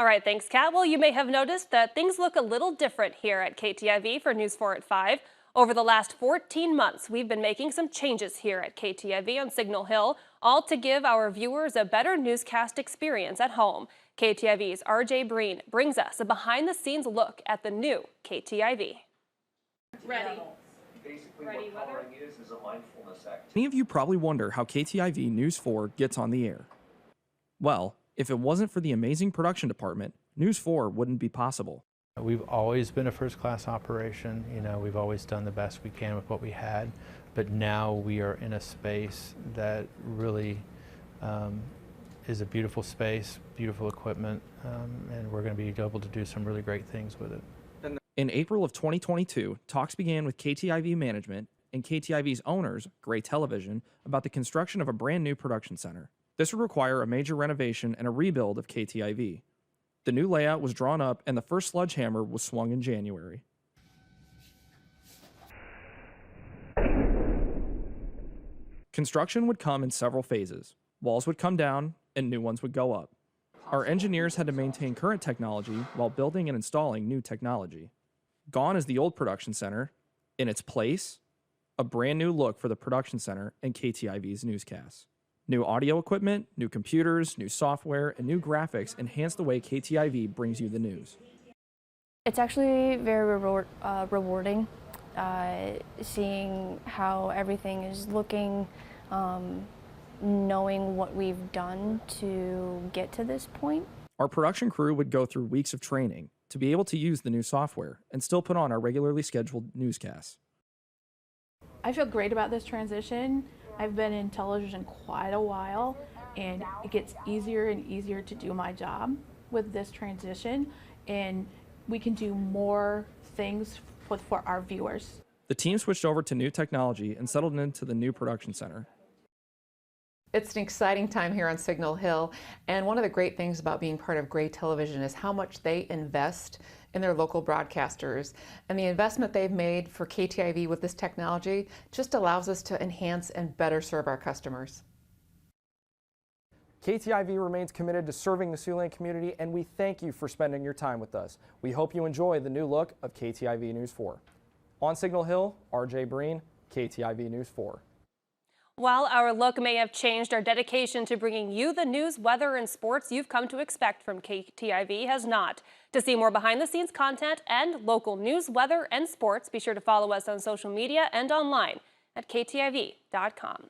All right, thanks, Kat. Well, you may have noticed that things look a little different here at KTIV for News 4 at 5. Over the last 14 months, we've been making some changes here at KTIV on Signal Hill, all to give our viewers a better newscast experience at home. KTIV's RJ Breen brings us a behind-the-scenes look at the new KTIV. Ready. Basically, what coloring is a mindfulness activity. Many of you probably wonder how KTIV News 4 gets on the air. Well, if it wasn't for the amazing production department, News 4 wouldn't be possible. We've always been a first-class operation. We've always done the best we can with what we had, but now we are in a space that really is a beautiful space, beautiful equipment, and we're going to be able to do some really great things with it. In April of 2022, talks began with KTIV management and KTIV's owners, Gray Television, about the construction of a brand new production center. This would require a major renovation and a rebuild of KTIV. The new layout was drawn up and the first sledgehammer was swung in January. Construction would come in several phases. Walls would come down and new ones would go up. Our engineers had to maintain current technology while building and installing new technology. Gone is the old production center. In its place, a brand new look for the production center and KTIV's newscasts. New audio equipment, new computers, new software, and new graphics enhance the way KTIV brings you the news. It's actually very rewarding seeing how everything is looking, knowing what we've done to get to this point. Our production crew would go through weeks of training to be able to use the new software and still put on our regularly scheduled newscasts. I feel great about this transition. I've been in television quite a while, and it gets easier and easier to do my job with this transition, and we can do more things for our viewers. The team switched over to new technology and settled into the new production center. It's an exciting time here on Signal Hill, and one of the great things about being part of Gray Television is how much they invest in their local broadcasters. And the investment they've made for KTIV with this technology just allows us to enhance and better serve our customers. KTIV remains committed to serving the Siouxland community, and we thank you for spending your time with us. We hope you enjoy the new look of KTIV News 4. On Signal Hill, RJ Breen, KTIV News 4. While our look may have changed, our dedication to bringing you the news, weather, and sports you've come to expect from KTIV has not. To see more behind-the-scenes content and local news, weather, and sports, be sure to follow us on social media and online at KTIV.com.